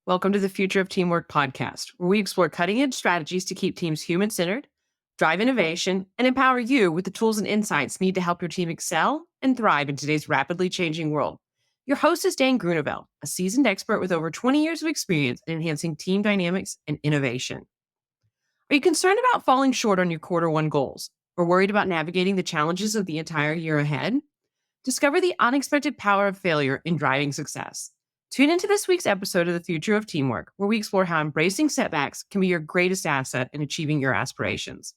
Welcome to the Future of Teamwork podcast, where we explore cutting-edge strategies to keep teams human-centered, drive innovation, and empower you with the tools and insights needed to help your team excel and thrive in today's rapidly changing world. Your host is Dane Groeneveld, a seasoned expert with over 20 years of experience in enhancing team dynamics and innovation. Are you concerned about falling short on your quarter one goals, or worried about navigating the challenges of the entire year ahead? Discover the unexpected power of failure in driving success. Tune into this week's episode of The Future of Teamwork, where we explore how embracing setbacks can be your greatest asset in achieving your aspirations.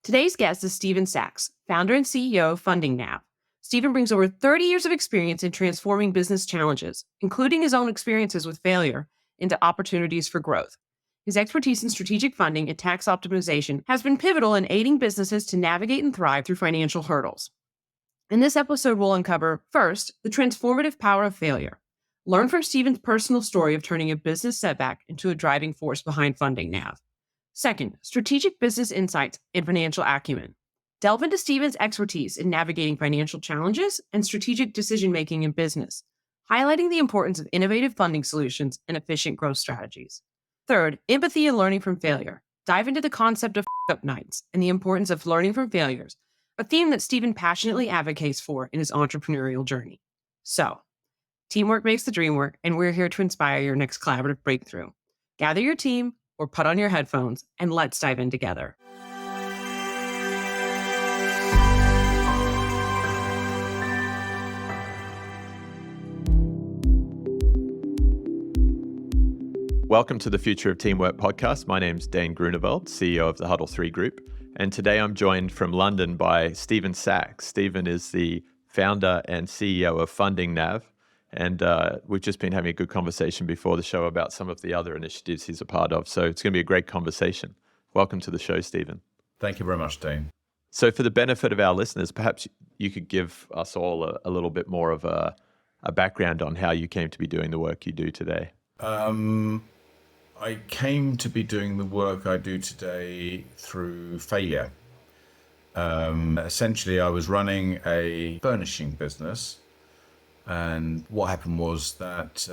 Today's guest is Stephen Sachs, founder and CEO of Funding Nav. Stephen brings over 30 years of experience in transforming business challenges, including his own experiences with failure, into opportunities for growth. His expertise in strategic funding and tax optimization has been pivotal in aiding businesses to navigate and thrive through financial hurdles. In this episode, we'll uncover, first, the transformative power of failure. Learn from Stephen's personal story of turning a business setback into a driving force behind Funding Nav. Second, strategic business insights and financial acumen. Delve into Stephen's expertise in navigating financial challenges and strategic decision-making in business, highlighting the importance of innovative funding solutions and efficient growth strategies. Third, empathy and learning from failure. Dive into the concept of f***up nights and the importance of learning from failures, a theme that Stephen passionately advocates for in his entrepreneurial journey. So, teamwork makes the dream work, and we're here to inspire your next collaborative breakthrough. Gather your team or put on your headphones, and let's dive in together. Welcome to the Future of Teamwork podcast. My name's Dane Groeneveld, CEO of the Huddle 3 Group. And today I'm joined from London by Stephen Sachs. Stephen is the founder and CEO of Funding Nav. And we've just been having a good conversation before the show about some of the other initiatives he's a part of. So it's going to be a great conversation. Welcome to the show, Stephen. Thank you very much, Dane. So for the benefit of our listeners, perhaps you could give us all a little bit more of a background on how you came to be doing the work you do today. I came to be doing the work I do today through failure. Essentially, I was running a furnishing business. And what happened was that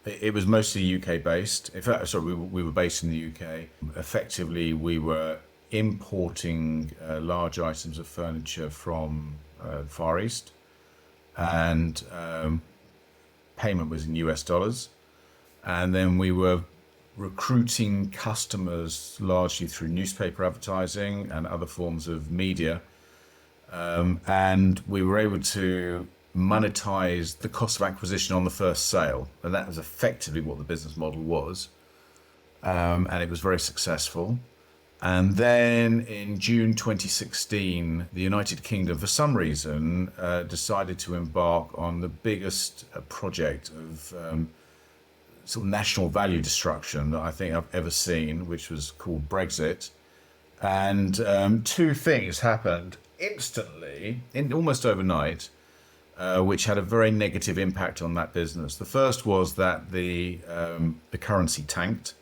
it was mostly UK based. In fact, sorry, we were based in the UK. Effectively, we were importing large items of furniture from the Far East, and payment was in US dollars. And then we were recruiting customers largely through newspaper advertising and other forms of media. And we were able to monetize the cost of acquisition on the first sale. And that was effectively what the business model was. And it was very successful. And then in June 2016, the United Kingdom, for some reason, decided to embark on the biggest project of sort of national value destruction that I think I've ever seen, which was called Brexit. And two things happened instantly, almost overnight, which had a very negative impact on that business. The first was that the currency tanked,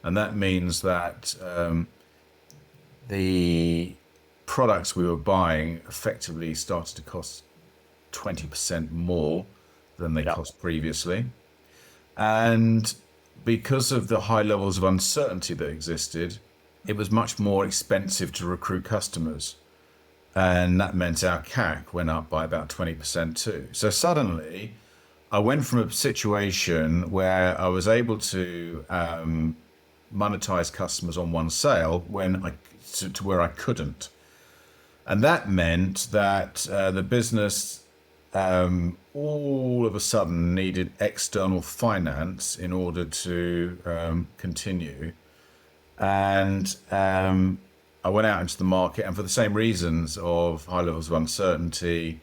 and that means that the products we were buying effectively started to cost 20% more than they cost previously. And because of the high levels of uncertainty that existed, it was much more expensive to recruit customers. And that meant our CAC went up by about 20% too. So suddenly, I went from a situation where I was able to monetize customers on one sale to where I couldn't. And that meant that the business all of a sudden needed external finance in order to continue. And I went out into the market, and for the same reasons of high levels of uncertainty,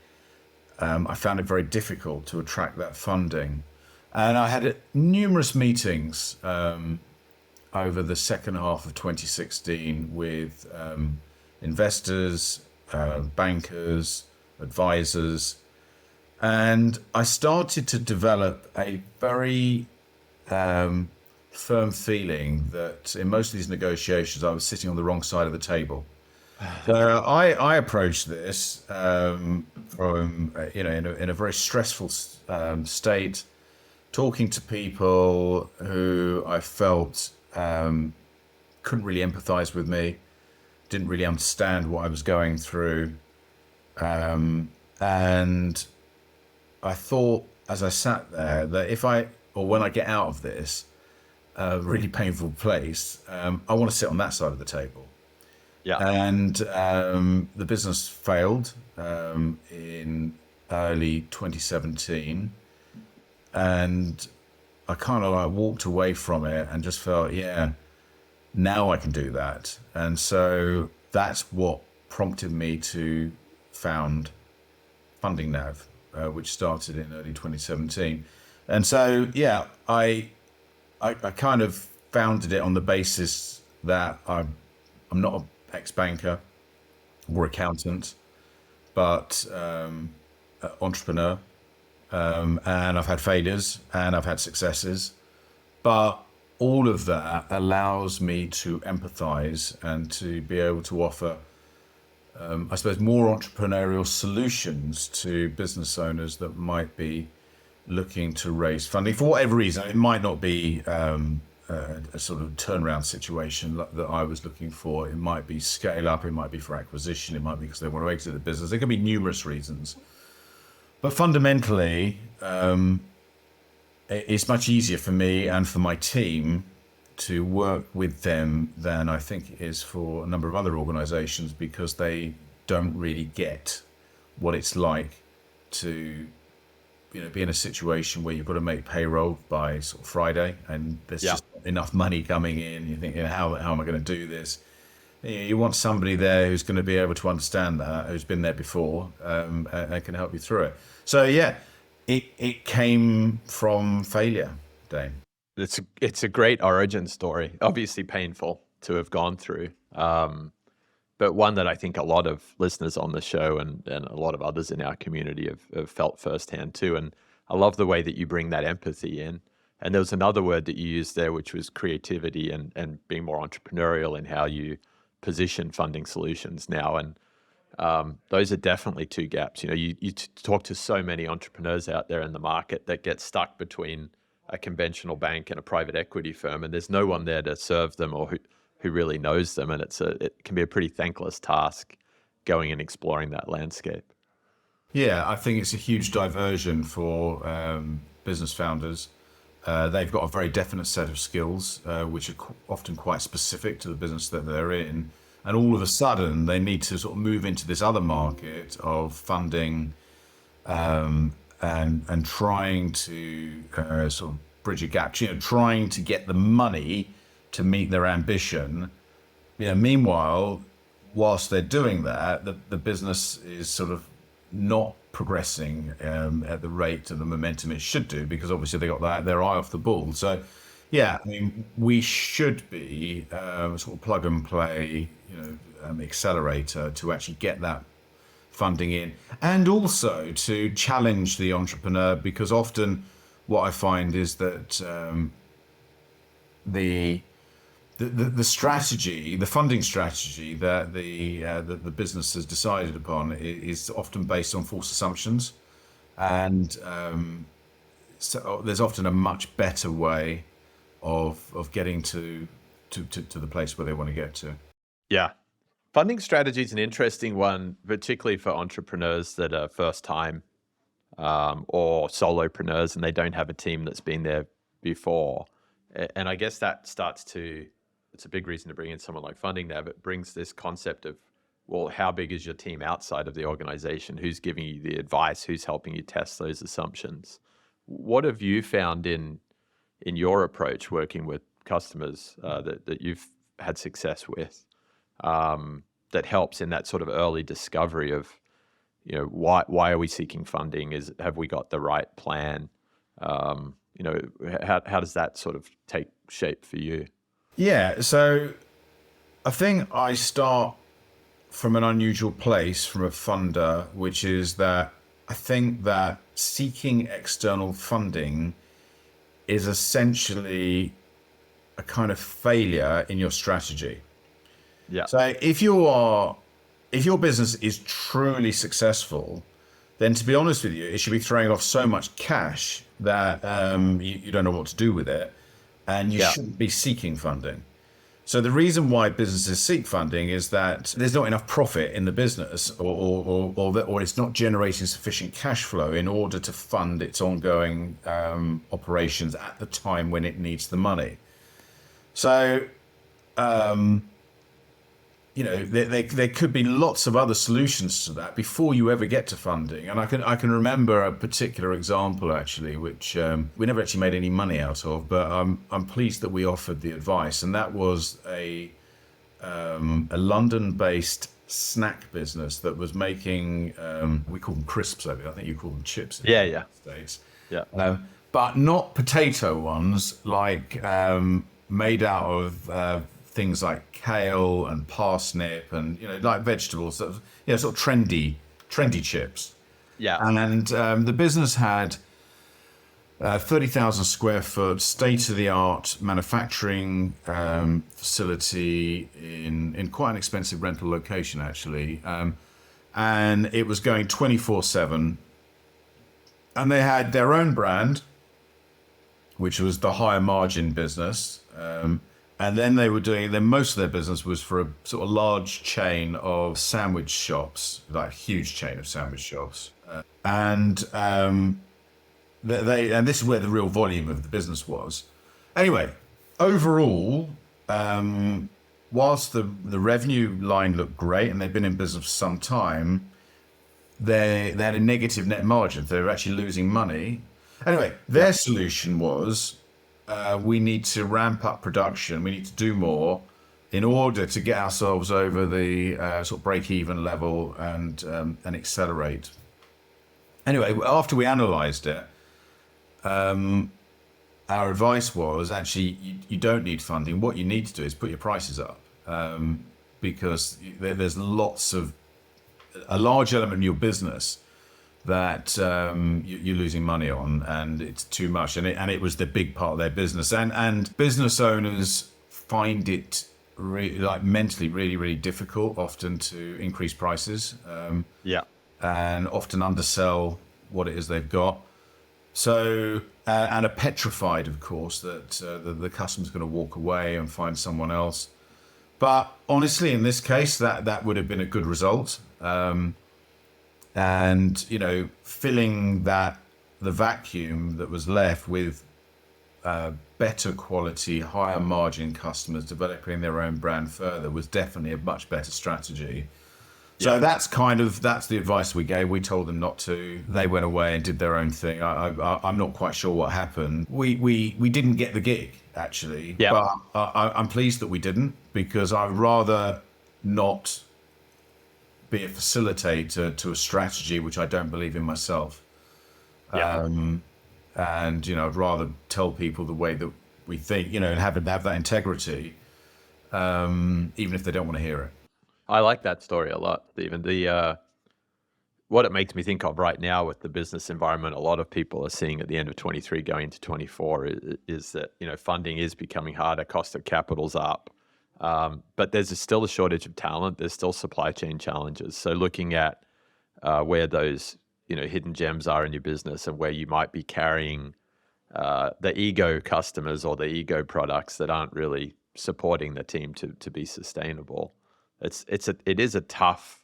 I found it very difficult to attract that funding. And I had numerous meetings over the second half of 2016 with investors, bankers, advisors, and I started to develop a very firm feeling that in most of these negotiations, I was sitting on the wrong side of the table. So I approached this from in a very stressful state, talking to people who I felt couldn't really empathize with me, didn't really understand what I was going through. And I thought as I sat there that when I get out of this really painful place, I want to sit on that side of the table. Yeah. And the business failed in early 2017. And I kind of like walked away from it and just felt, yeah, now I can do that. And so that's what prompted me to found Funding Nav, which started in early 2017. And so, yeah, I kind of founded it on the basis that I'm not an ex-banker or accountant, but entrepreneur. And I've had failures and I've had successes, but all of that allows me to empathize and to be able to offer, I suppose, more entrepreneurial solutions to business owners that might be looking to raise funding for whatever reason. It might not be a sort of turnaround situation that I was looking for. It might be scale up, it might be for acquisition, it might be because they want to exit the business. There can be numerous reasons. But fundamentally, it's much easier for me and for my team to work with them than I think it is for a number of other organizations, because they don't really get what it's like to be in a situation where you've got to make payroll by sort of Friday and there's just not enough money coming in. You think, how am I going to do this? You want somebody there who's going to be able to understand that, who's been there before, and can help you through it. So yeah, it came from failure, Dane. It's a great origin story. Obviously painful to have gone through, but one that I think a lot of listeners on the show and a lot of others in our community have felt firsthand too. And I love the way that you bring that empathy in. And there was another word that you used there, which was creativity and being more entrepreneurial in how you position funding solutions now. And those are definitely two gaps. You talk to so many entrepreneurs out there in the market that get stuck between a conventional bank and a private equity firm, and there's no one there to serve them or who really knows them. And it can be a pretty thankless task going and exploring that landscape. Yeah, I think it's a huge diversion for business founders. They've got a very definite set of skills, which are often quite specific to the business that they're in. And all of a sudden, they need to sort of move into this other market of funding and trying to sort of bridge a gap, trying to get the money to meet their ambition. Meanwhile, whilst they're doing that, the business is sort of not progressing at the rate and the momentum it should do, because obviously they got their eye off the ball. So, yeah, I mean, we should be sort of plug and play, accelerator to actually get that funding in, and also to challenge the entrepreneur, because often what I find is that the strategy, the funding strategy that the business has decided upon is often based on false assumptions, and so there's often a much better way of getting to the place where they want to get to. Yeah. Funding strategy is an interesting one, particularly for entrepreneurs that are first time or solopreneurs and they don't have a team that's been there before. And I guess that it's a big reason to bring in someone like Funding Nav. It brings this concept of, well, how big is your team outside of the organization? Who's giving you the advice? Who's helping you test those assumptions? What have you found in your approach working with customers that you've had success with that helps in that sort of early discovery of, why are we seeking funding? Have we got the right plan? How does that sort of take shape for you? Yeah, so I think I start from an unusual place from a funder, which is that I think that seeking external funding is essentially a kind of failure in your strategy. Yeah. So if your business is truly successful, then to be honest with you, it should be throwing off so much cash that you don't know what to do with it. and you Yeah. shouldn't be seeking funding. So the reason why businesses seek funding is that there's not enough profit in the business, or it's not generating sufficient cash flow in order to fund its ongoing operations at the time when it needs the money. So, there could be lots of other solutions to that before you ever get to funding. And I can remember a particular example actually, which we never actually made any money out of, but I'm pleased that we offered the advice, and that was a London-based snack business that was making we call them crisps over there. I think you call them chips in the United States. Yeah. But not potato ones, like made out of things like kale and parsnip and like vegetables, sort of trendy chips. Yeah. And the business had 30,000 square foot state-of-the-art manufacturing facility in quite an expensive rental location actually, and it was going 24/7. And they had their own brand, which was the higher margin business. And then most of their business was for a sort of large chain of sandwich shops, like a huge chain of sandwich shops. And this is where the real volume of the business was. Anyway, overall, whilst the revenue line looked great and they'd been in business for some time, they had a negative net margin. They were actually losing money. Anyway, their solution was, we need to ramp up production. We need to do more in order to get ourselves over the sort of break-even level and accelerate. Anyway, after we analysed it, our advice was actually you don't need funding. What you need to do is put your prices up, because there's a large element of your business that you're losing money on, and it's too much, and it was the big part of their business, and business owners find it mentally really difficult often to increase prices, and often undersell what it is they've got. So and are petrified, of course, that the customer's going to walk away and find someone else. But honestly, in this case, that would have been a good result. And filling the vacuum that was left with better quality, higher margin customers developing their own brand further was definitely a much better strategy. So that's the advice we gave. We told them not to. They went away and did their own thing. I'm not quite sure what happened. We didn't get the gig actually, but I'm pleased that we didn't, because I'd rather not be a facilitator to a strategy which I don't believe in myself. And I'd rather tell people the way that we think, and have that integrity, even if they don't want to hear it. I like that story a lot, Stephen. What it makes me think of right now with the business environment, a lot of people are seeing at the end of 23 going into 24 is that, funding is becoming harder, cost of capital's up. But there's still a shortage of talent. There's still supply chain challenges. So looking at where those hidden gems are in your business and where you might be carrying the ego customers or the ego products that aren't really supporting the team to be sustainable. It is a tough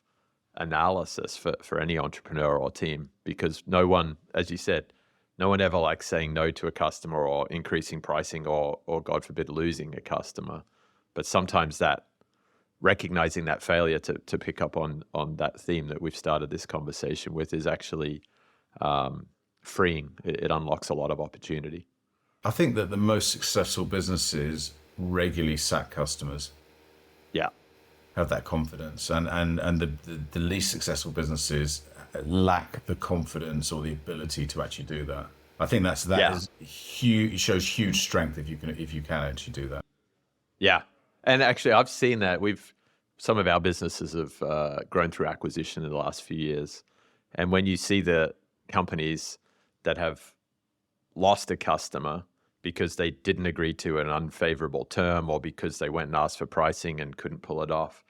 analysis for any entrepreneur or team, because no one, as you said, no one ever likes saying no to a customer or increasing pricing or God forbid losing a customer. But sometimes that recognizing that failure to pick up on that theme that we've started this conversation with is actually freeing. It unlocks a lot of opportunity. I think that the most successful businesses regularly sack customers. Yeah. Have that confidence, and the least successful businesses lack the confidence or the ability to actually do that. I think that is huge. It shows huge strength if you can actually do that. Yeah. And actually, I've seen that some of our businesses have grown through acquisition in the last few years. And when you see the companies that have lost a customer because they didn't agree to an unfavorable term or because they went and asked for pricing and couldn't pull it off,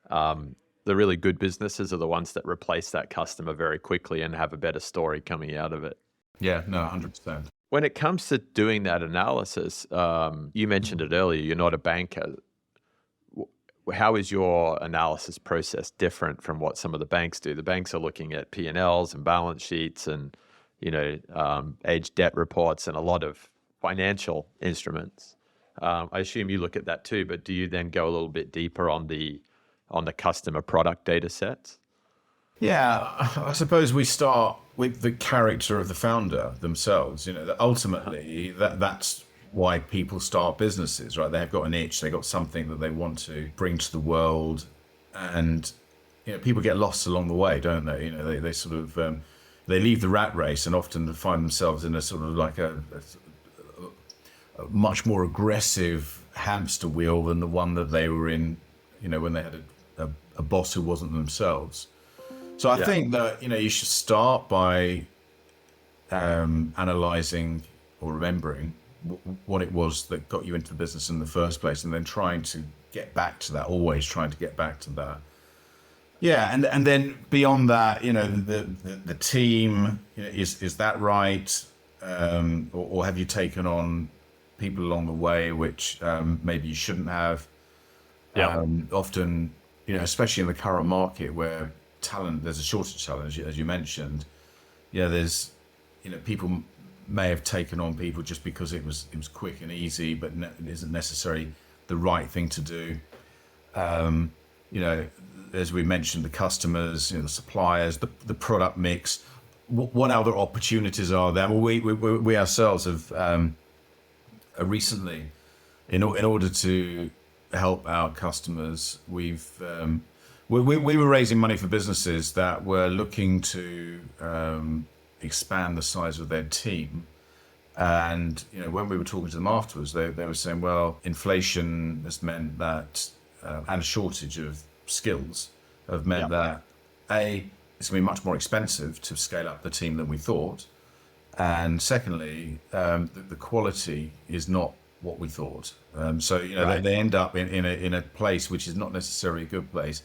the really good businesses are the ones that replace that customer very quickly and have a better story coming out of it. Yeah, no, 100%. When it comes to doing that analysis, you mentioned it earlier, you're not a banker. How is your analysis process different from what some of the banks do? The banks are looking at P&Ls and balance sheets and, age debt reports and a lot of financial instruments. I assume you look at that too, but do you then go a little bit deeper on the customer product data sets? Yeah, I suppose we start with the character of the founder themselves. That ultimately that's why people start businesses, right? They've got an itch, they've got something that they want to bring to the world, and people get lost along the way, don't they? They sort of they leave the rat race and often find themselves in a sort of like a much more aggressive hamster wheel than the one that they were in, when they had a boss who wasn't themselves. So I think that, you should start by analyzing or remembering what it was that got you into the business in the first place, and then trying to get back to that, always trying to get back to that. Yeah, and then beyond that, the team, is that right? Or have you taken on people along the way which maybe you shouldn't have? Often, especially in the current market where there's a shortage challenge, as you mentioned. There's, people may have taken on people just because it was quick and easy, but it isn't necessarily the right thing to do. As we mentioned, the customers, the suppliers, the product mix. What other opportunities are there? Well, we ourselves have recently, in order to help our customers, we were raising money for businesses that were looking to expand the size of their team. And when we were talking to them afterwards, they were saying, well, inflation has meant that, and a shortage of skills have meant that it's going to be much more expensive to scale up the team than we thought, and secondly, the quality is not what we thought. So they end up in a place which is not necessarily a good place.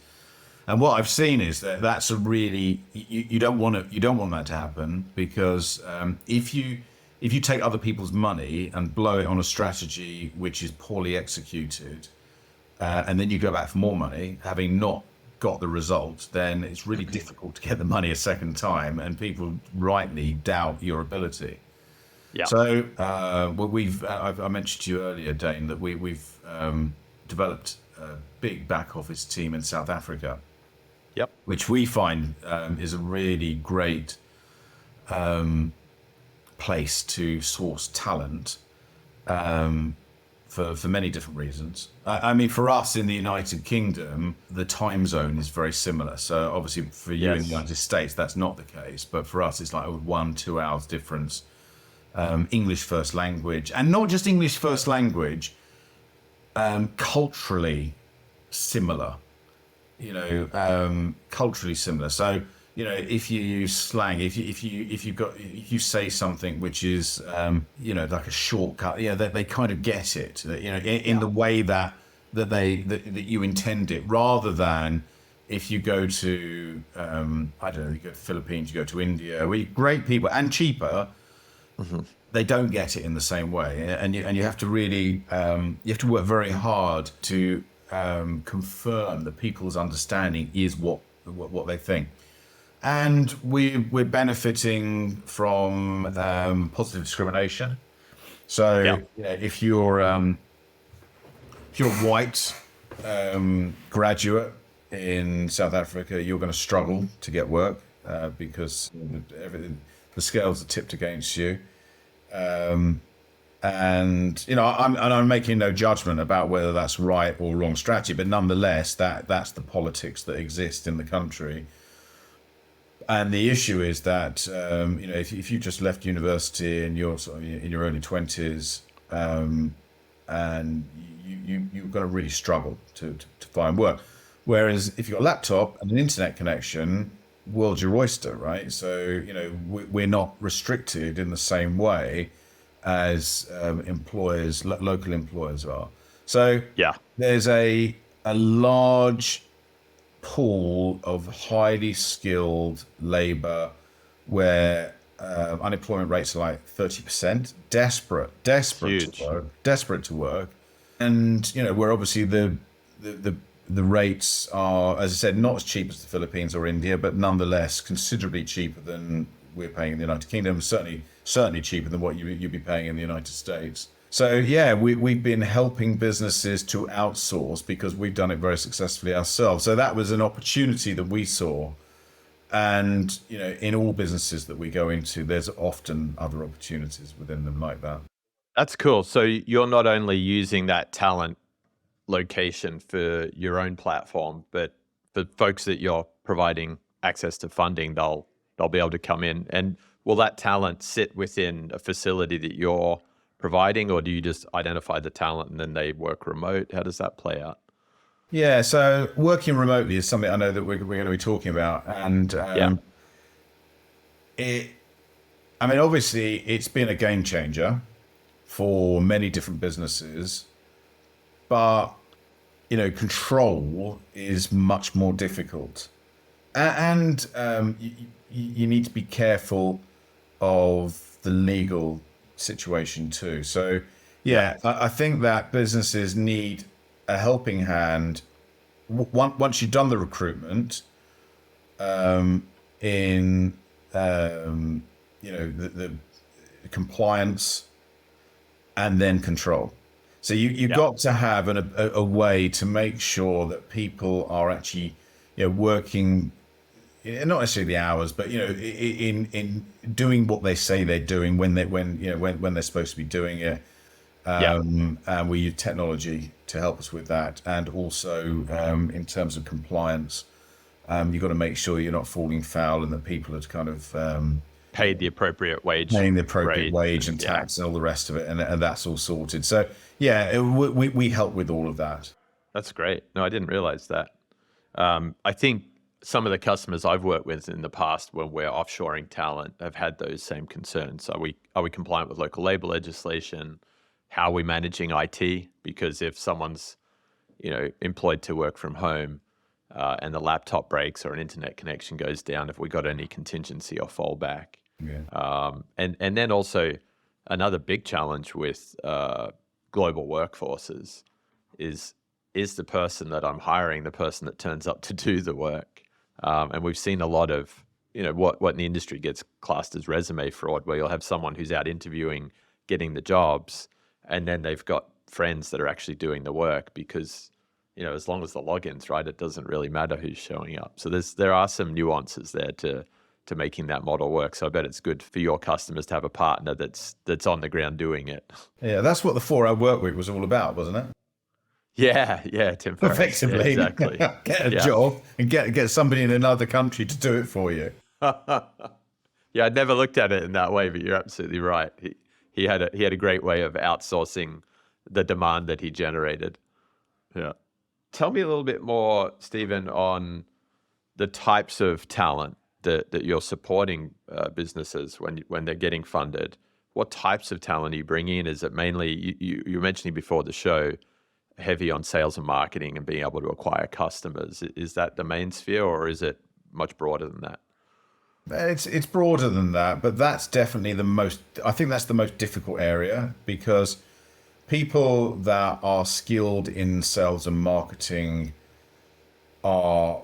And what I've seen is that that's a really, you don't want that to happen, because if you take other people's money and blow it on a strategy which is poorly executed, and then you go back for more money, having not got the result, then it's really difficult to get the money a second time, and people rightly doubt your ability. Yeah. So I mentioned to you earlier, Dane, that we've developed a big back office team in South Africa. Yep. Which we find is a really great place to source talent for many different reasons. I mean, for us in the United Kingdom, the time zone is very similar. So obviously for you in the United States, that's not the case. But for us, it's like a 1-2 hours difference. English first language, and not just English first language, culturally similar. Culturally similar. So, if you use slang, if you say something which is, like a shortcut, they kind of get it, in the way that you intend it, rather than if you go to, I don't know, you go to the Philippines, you go to India, where great people and cheaper, they don't get it in the same way, and you have to really, you have to work very hard to confirm that people's understanding is what they think. And we're benefiting from positive discrimination. So if you're a white graduate in South Africa, you're going to struggle to get work because the scales are tipped against you. And I'm making no judgment about whether that's right or wrong strategy, but nonetheless, that's the politics that exist in the country. And the issue is that if you just left university and you're sort of in your early 20s, and you're going to really struggle to find work. Whereas if you've got a laptop and an internet connection, world's your oyster, right? So we're not restricted in the same way as employers, local employers are. So there's a large pool of highly skilled labor where unemployment rates are like 30%. Desperate Huge. to work. And where obviously the rates are, as I said, not as cheap as the Philippines or India, but nonetheless considerably cheaper than we're paying in the United Kingdom. Certainly cheaper than what you'd be paying in the United States. So yeah, we've been helping businesses to outsource because we've done it very successfully ourselves. So that was an opportunity that we saw. And in all businesses that we go into, there's often other opportunities within them like that. That's cool. So you're not only using that talent location for your own platform, but for folks that you're providing access to funding, they'll be able to come in. And will that talent sit within a facility that you're providing, or do you just identify the talent and then they work remote? How does that play out? Yeah, so working remotely is something I know that we're going to be talking about, and obviously it's been a game changer for many different businesses, but control is much more difficult, and you need to be careful of the legal situation too. So yeah, I think that businesses need a helping hand once you've done the recruitment, in the compliance and then control. So you've got to have a way to make sure that people are actually working, not necessarily the hours, but in doing what they say they're doing when they're supposed to be doing it. And we use technology to help us with that, and also in terms of compliance, you've got to make sure you're not falling foul and that people are kind of paid the appropriate wage, paying the appropriate wage and tax and all the rest of it, and that's all sorted. So yeah, we help with all of that. That's great. No, I didn't realize that. I think some of the customers I've worked with in the past when we're offshoring talent have had those same concerns. Are we compliant with local labor legislation? How are we managing IT? Because if someone's employed to work from home and the laptop breaks or an internet connection goes down, have we got any contingency or fallback? And then also another big challenge with global workforces is the person that I'm hiring the person that turns up to do the work? And we've seen a lot of what in the industry gets classed as resume fraud, where you'll have someone who's out interviewing, getting the jobs, and then they've got friends that are actually doing the work because, as long as the login's right, it doesn't really matter who's showing up. So there are some nuances there to making that model work. So I bet it's good for your customers to have a partner that's on the ground doing it. Yeah, that's what the 4-hour work week was all about, wasn't it? Yeah, Tim Ferriss. Effectively, yeah, exactly. Get a job and get somebody in another country to do it for you. Yeah, I'd never looked at it in that way, but you're absolutely right. He had a great way of outsourcing the demand that he generated. Yeah. Tell me a little bit more, Stephen, on the types of talent that you're supporting businesses when they're getting funded. What types of talent are you bringing in? Is it mainly, you were mentioning before the show, heavy on sales and marketing and being able to acquire customers? Is that the main sphere, or is it much broader than that? It's broader than that, but that's definitely I think that's the most difficult area, because people that are skilled in sales and marketing are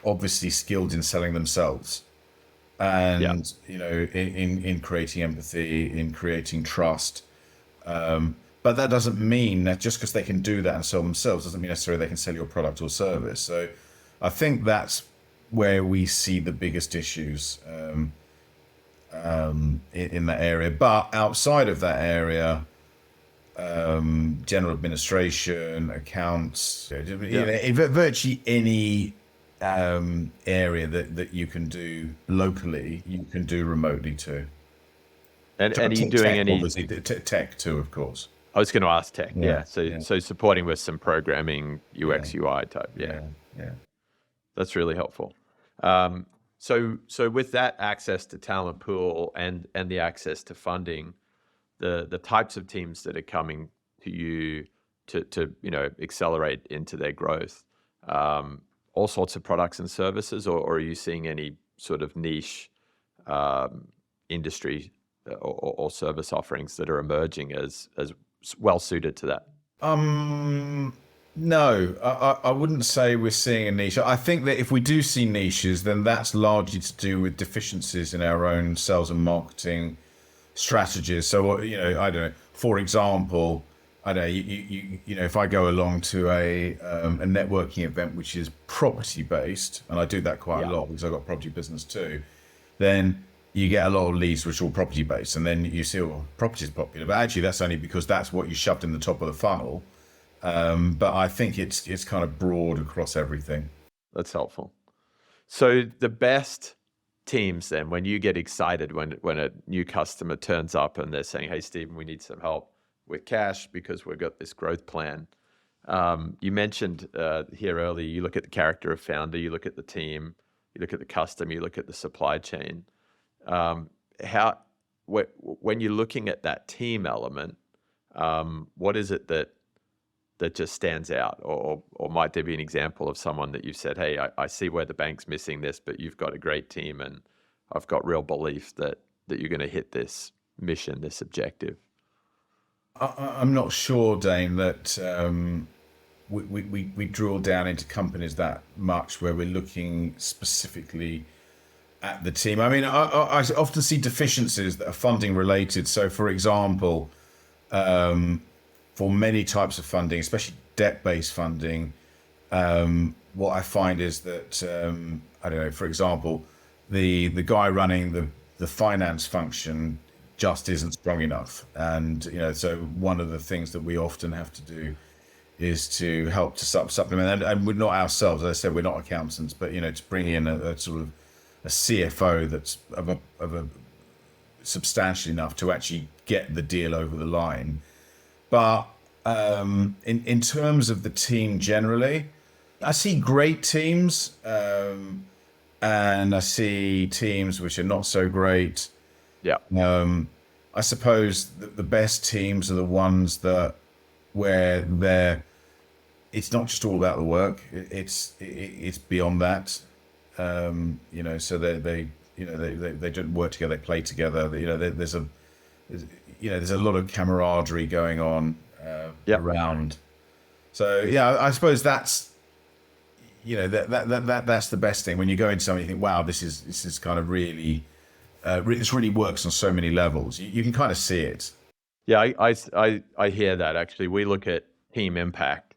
obviously skilled in selling themselves, and in creating empathy, in creating trust. But that doesn't mean that just because they can do that and sell themselves doesn't mean necessarily they can sell your product or service. So I think that's where we see the biggest issues in that area. But outside of that area, general administration, accounts, virtually any area that you can do locally, you can do remotely too. And are you doing any... Obviously, tech too, of course. I was going to ask tech, So supporting with some programming, UX, UI type, Yeah. That's really helpful. So with that access to talent pool and the access to funding, the types of teams that are coming to you to accelerate into their growth, all sorts of products and services, or are you seeing any sort of niche industry or service offerings that are emerging as well suited to that? No, I wouldn't say we're seeing a niche. I think that if we do see niches, then that's largely to do with deficiencies in our own sales and marketing strategies. So, I don't know, for example, I don't know, if I go along to a networking event, which is property based, and I do that quite a lot because I've got a property business too, then you get a lot of leads which are all property based. And then you see, well, property is popular, but actually that's only because that's what you shoved in the top of the funnel. But I think it's kind of broad across everything. That's helpful. So the best teams then, when you get excited when a new customer turns up and they're saying, "Hey, Stephen, we need some help with cash because we've got this growth plan." You mentioned here earlier, you look at the character of founder, you look at the team, you look at the customer, you look at the supply chain. When you're looking at that team element, what is it that just stands out, or might there be an example of someone that you've said, "Hey, I see where the bank's missing this, but you've got a great team, and I've got real belief that you're going to hit this mission, this objective"? I'm not sure, Dane, that we drill down into companies that much where we're looking specifically at the team. I mean, I often see deficiencies that are funding related. So, for example, for many types of funding, especially debt-based funding, what I find is that, I don't know, for example, the guy running the finance function just isn't strong enough. And, so one of the things that we often have to do is to help to supplement, and we're not ourselves, as I said, we're not accountants, but, to bring in a sort of a CFO that's of a substantial enough to actually get the deal over the line. But in terms of the team generally, I see great teams, and I see teams which are not so great. Yeah. I suppose the best teams are the ones where it's not just all about the work. It's beyond that. So they don't work together. They play together. There's a lot of camaraderie going on around. So I suppose that's that's the best thing when you go into something. You think, wow, this is kind of really. This really works on so many levels. You can kind of see it. Yeah, I hear that. Actually, we look at team impact,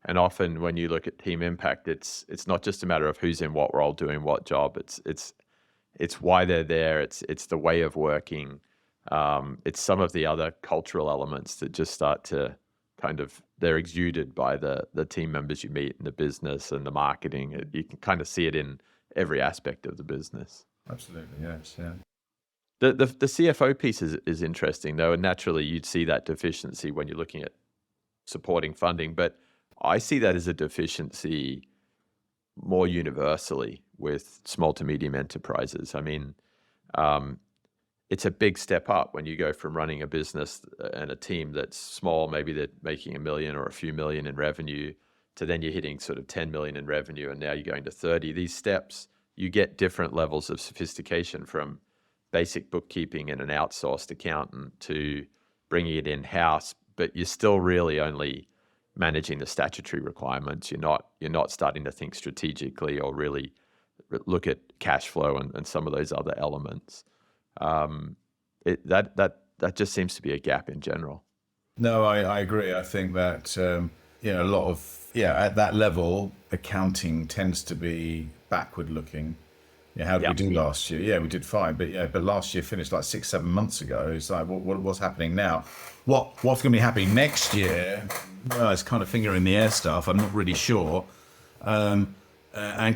and often when you look at team impact, it's not just a matter of who's in what role doing what job. It's why they're there. It's the way of working. It's some of the other cultural elements that just start to they're exuded by the team members you meet in the business and the marketing. You can kind of see it in every aspect of the business. Absolutely, yes, yeah. The CFO piece is interesting, though, and naturally you'd see that deficiency when you're looking at supporting funding, but I see that as a deficiency more universally with small to medium enterprises. I mean, it's a big step up when you go from running a business and a team that's small, maybe they're making $1 million or a few million in revenue, to then you're hitting sort of 10 million in revenue, and now you're going to 30. These steps, you get different levels of sophistication from basic bookkeeping and an outsourced accountant to bringing it in-house, but you're still really only managing the statutory requirements. You're not starting to think strategically or really look at cash flow and some of those other elements. That just seems to be a gap in general. No, I agree. I think that a lot of at that level, accounting tends to be backward looking. How did we do last year? Yeah, we did fine, but last year finished like 6-7 months ago. It's like, what's happening now? What's going to be happening next year? Well, it's kind of finger in the air stuff. I'm not really sure. And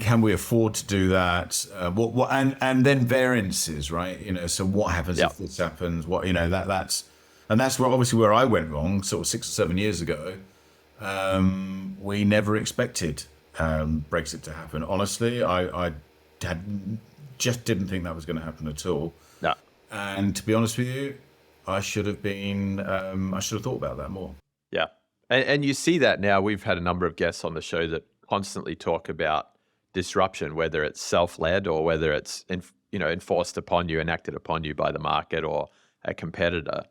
can we afford to do that? And then variances, right? So what happens if this happens? That's where I went wrong. Sort of 6 or 7 years ago, we never expected Brexit to happen. Honestly, I just didn't think that was going to happen at all. No. And to be honest with you, I should have thought about that more. Yeah. And you see that now. We've had a number of guests on the show that constantly talk about disruption, whether it's self-led or whether it's enforced upon you, enacted upon you by the market or a competitor.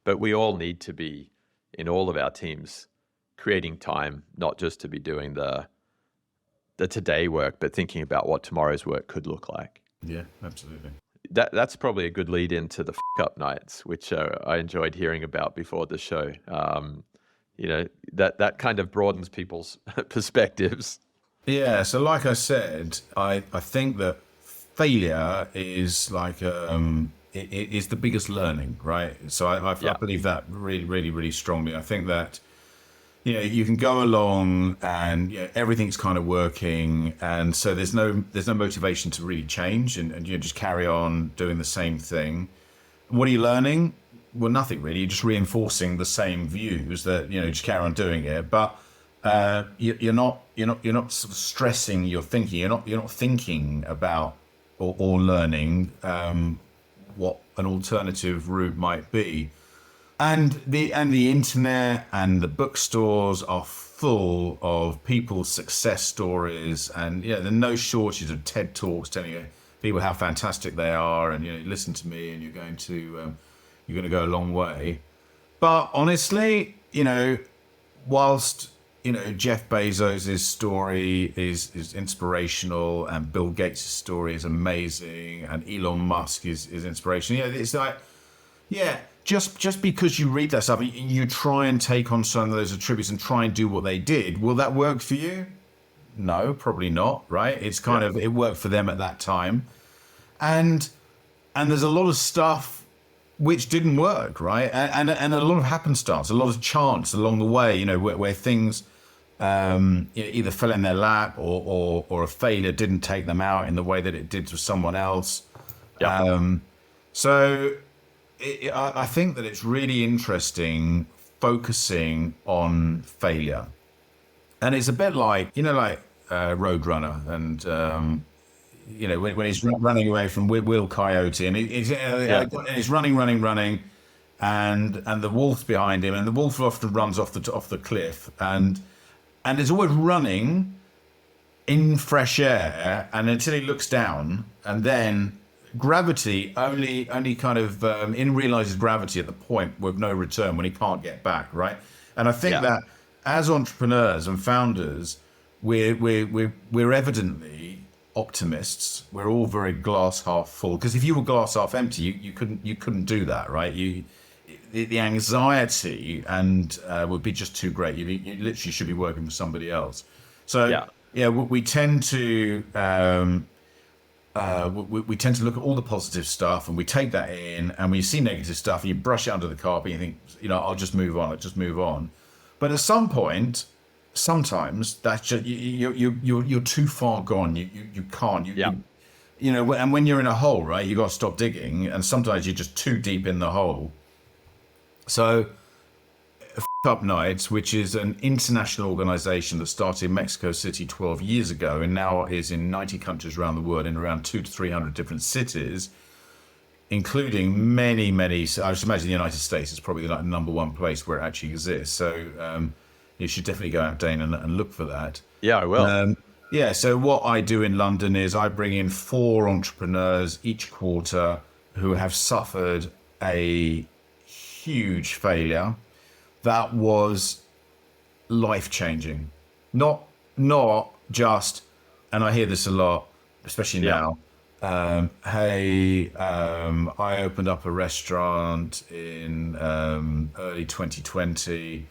But we all need to be, in all of our teams, creating time, not just to be doing the today work, but thinking about what tomorrow's work could look like. Yeah, absolutely. That's probably a good lead into the up nights, which I enjoyed hearing about before the show. That kind of broadens people's perspectives. Yeah, so like I said, I think that failure is like it is the biggest learning, right? So I believe that really, really, really strongly. I think that you can go along and everything's kind of working, and so there's no motivation to really change, and you just carry on doing the same thing. What are you learning? Well, nothing really. You're just reinforcing the same views that just carry on doing it, but you're not sort of stressing your thinking. You're not thinking about or learning what an alternative route might be. And the internet and the bookstores are full of people's success stories, and there's no shortage of TED Talks telling people how fantastic they are, and listen to me, and you're going to go a long way. But honestly, whilst Jeff Bezos' story is inspirational, and Bill Gates' story is amazing, and Elon Musk is inspirational. It's like, just because you read that stuff, you try and take on some of those attributes and try and do what they did. Will that work for you? No, probably not, right? It's kind of, it worked for them at that time. And there's a lot of stuff which didn't work, right? And a lot of happenstance, a lot of chance along the way, where things either fell in their lap or a failure didn't take them out in the way that it did to someone else. So I think that it's really interesting focusing on failure. And it's a bit like, Roadrunner, and when he's running away from Will Coyote, and he's running, and the wolf's behind him, and the wolf often runs off the cliff, and is always running in fresh air, and until he looks down, and then gravity only kind of realizes gravity at the point with no return when he can't get back, right? And I think that as entrepreneurs and founders, we're evidently optimists. We're all very glass half full, because if you were glass half empty, you couldn't do that, right? The anxiety and would be just too great. You literally should be working for somebody else. So we tend to we tend to look at all the positive stuff, and we take that in, and when you see negative stuff, and you brush it under the carpet, and you think, I'll just move on. But at some point, sometimes that's just you're too far gone. You can't. And when you're in a hole, right, you got to stop digging, and sometimes you're just too deep in the hole. So, Up Nights, which is an international organization that started in Mexico City 12 years ago and now is in 90 countries around the world, in around 200 to 300 different cities, including many, I just imagine the United States is probably the number one place where it actually exists. So you should definitely go out, Dane, and look for that. Yeah, I will. So what I do in London is I bring in 4 entrepreneurs each quarter who have suffered a huge failure that was life-changing. Not just, and I hear this a lot, especially now, I opened up a restaurant in early 2020,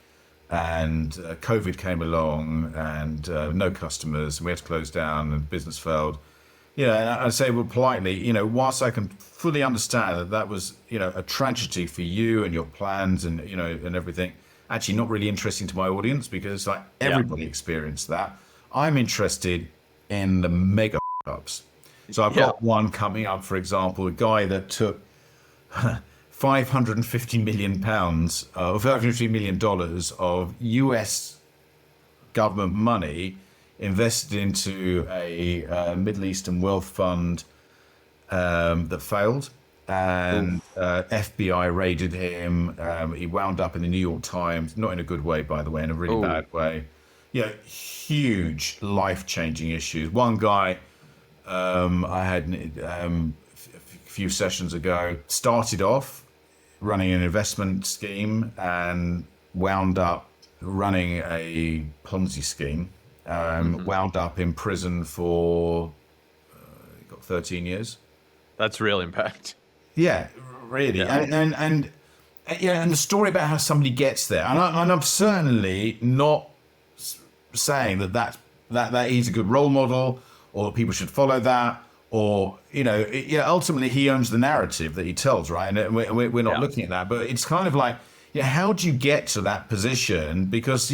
and COVID came along, and no customers, and we had to close down, and business failed. And I say, well, politely, whilst I can fully understand that was, a tragedy for you and your plans and, and everything, actually not really interesting to my audience, because everybody experienced that. I'm interested in the mega ups. So I've got one coming up, for example, a guy that took £550 million or $550 million of US government money invested into a Middle Eastern wealth fund that failed, and FBI raided him. He wound up in the New York Times, not in a good way, by the way, in a really bad way. Huge life-changing issues. One guy, I had few sessions ago, started off running an investment scheme and wound up running a Ponzi scheme, wound up in prison for 13 years. That's real impact. Yeah, really. Yeah. And the story about how somebody gets there, and I'm certainly not saying that he's a good role model or that people should follow that, or ultimately he owns the narrative that he tells, right? And we're not looking at that, but it's kind of like, how do you get to that position? Because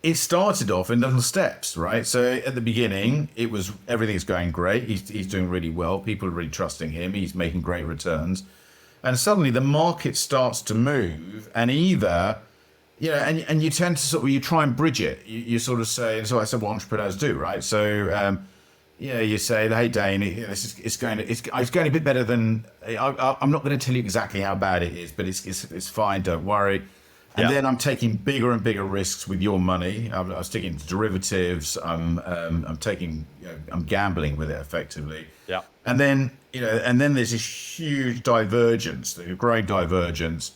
it started off in little steps, right? So at the beginning, it was everything's going great. He's doing really well. People are really trusting him. He's making great returns. And suddenly the market starts to move, and either, and you tend to sort of, you try and bridge it. You sort of say, and so I said what entrepreneurs do, right? So, you say, hey, Dane, it's going a bit better than, I'm not going to tell you exactly how bad it is, but it's fine, don't worry. And then I'm taking bigger and bigger risks with your money. I'm sticking to derivatives. I'm gambling with it effectively. Yeah. And then there's this huge divergence, the growing divergence.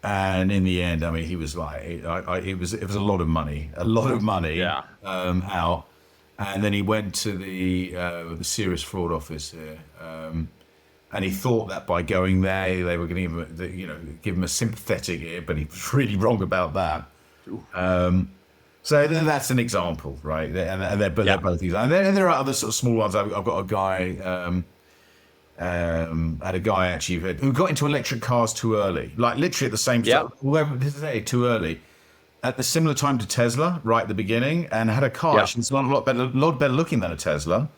And in the end, I mean, he was like, it was a lot of money, out. And then he went to the serious fraud office here. And he thought that by going there, they were going to give him a sympathetic ear, but he was really wrong about that. So that's an example, right? They're both these. And there are other sort of small ones. I've got a guy, had a guy actually who got into electric cars too early, like literally at the same time, too early, at the similar time to Tesla, right at the beginning, and had a car. She's a lot better looking than a Tesla.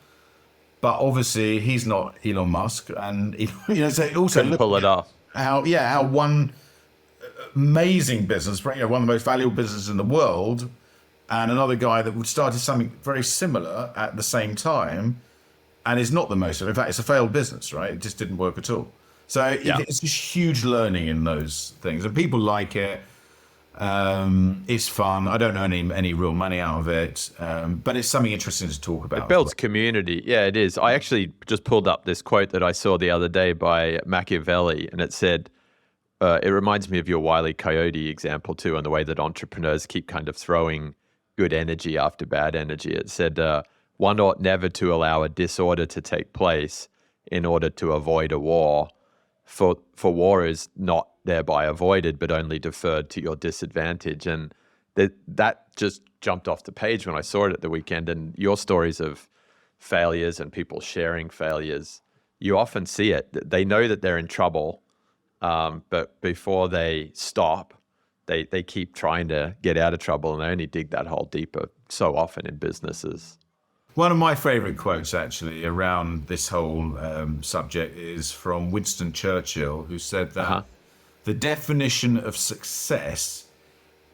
But obviously, he's not Elon Musk, and so it also couldn't pull it off. How one amazing business, one of the most valuable businesses in the world, and another guy that started something very similar at the same time, and is not the most. In fact, it's a failed business, right? It just didn't work at all. So it's just huge learning in those things, and people like it. It's fun. I don't earn any real money out of it, but it's something interesting to talk about. It builds community. Yeah, it is. I actually just pulled up this quote that I saw the other day by Machiavelli, and it said, it reminds me of your Wile E. Coyote example too, and the way that entrepreneurs keep kind of throwing good energy after bad energy. It said, one ought never to allow a disorder to take place in order to avoid a war. For war is not thereby avoided, but only deferred to your disadvantage. And that just jumped off the page when I saw it at the weekend. And your stories of failures and people sharing failures, you often see it. They know that they're in trouble, but before they stop, they keep trying to get out of trouble, and they only dig that hole deeper so often in businesses. One of my favorite quotes actually around this whole subject is from Winston Churchill, who said that the definition of success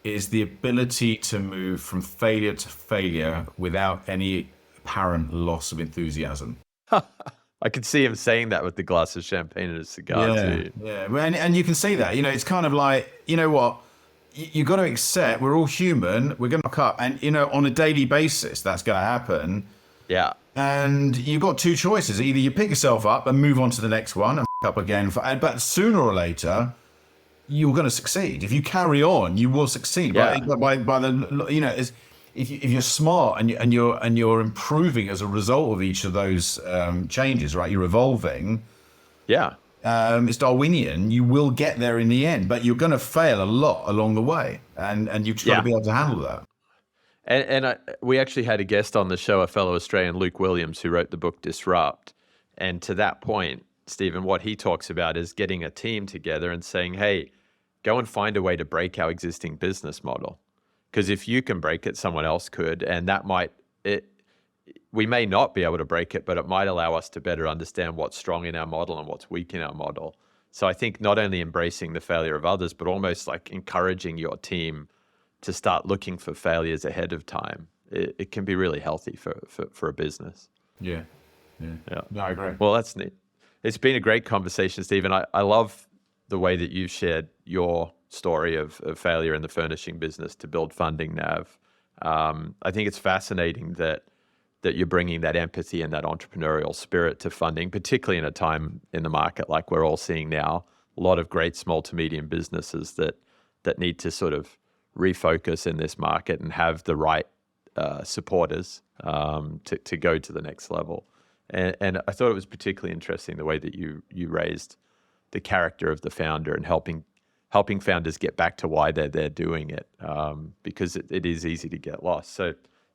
is the ability to move from failure to failure without any apparent loss of enthusiasm. I could see him saying that with the glass of champagne and a cigar too. Yeah, and you can see that. It's kind of like, what? You got to accept we're all human. We're going to fuck up, and on a daily basis that's going to happen. Yeah. And you've got two choices: either you pick yourself up and move on to the next one and fuck up again, but sooner or later you're going to succeed. If you carry on, you will succeed. Yeah. By the if you're smart and you're improving as a result of each of those changes, right? You're evolving. Yeah. It's Darwinian. You will get there in the end, but you're going to fail a lot along the way, and you've got to be able to handle that. And we actually had a guest on the show, a fellow Australian, Luke Williams, who wrote the book Disrupt. And to that point, Stephen, what he talks about is getting a team together and saying, hey, go and find a way to break our existing business model. Because if you can break it, someone else could. And that we may not be able to break it, but it might allow us to better understand what's strong in our model and what's weak in our model. So I think not only embracing the failure of others, but almost like encouraging your team to start looking for failures ahead of time. It can be really healthy for a business. Yeah. No, I agree. Well, that's neat. It's been a great conversation, Stephen. I love the way that you've shared your story of failure in the furnishing business to build Funding Nav. I think it's fascinating that that you're bringing that empathy and that entrepreneurial spirit to funding, particularly in a time in the market like we're all seeing now. A lot of great small to medium businesses that need to sort of refocus in this market and have the right supporters to go to the next level. And I thought it was particularly interesting the way that you raised the character of the founder and helping founders get back to why they're doing it, because it is easy to get lost.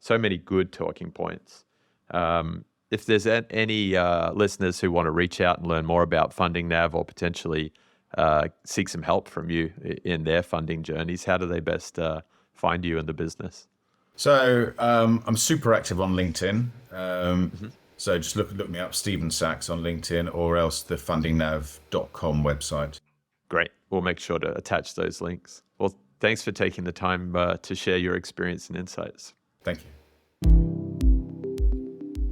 So many good talking points. If there's any listeners who want to reach out and learn more about Funding Nav or potentially seek some help from you in their funding journeys, how do they best find you in the business? So I'm super active on LinkedIn. So just look me up, Stephen Sachs on LinkedIn, or else the fundingnav.com website. Great. We'll make sure to attach those links. Well, thanks for taking the time to share your experience and insights. Thank you.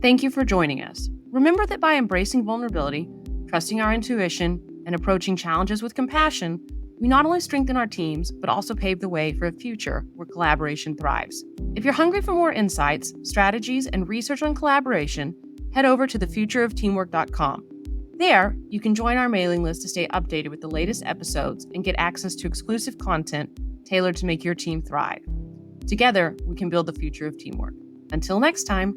Thank you for joining us. Remember that by embracing vulnerability, trusting our intuition, and approaching challenges with compassion, we not only strengthen our teams, but also pave the way for a future where collaboration thrives. If you're hungry for more insights, strategies, and research on collaboration, head over to thefutureofteamwork.com. There, you can join our mailing list to stay updated with the latest episodes and get access to exclusive content tailored to make your team thrive. Together, we can build the future of teamwork. Until next time.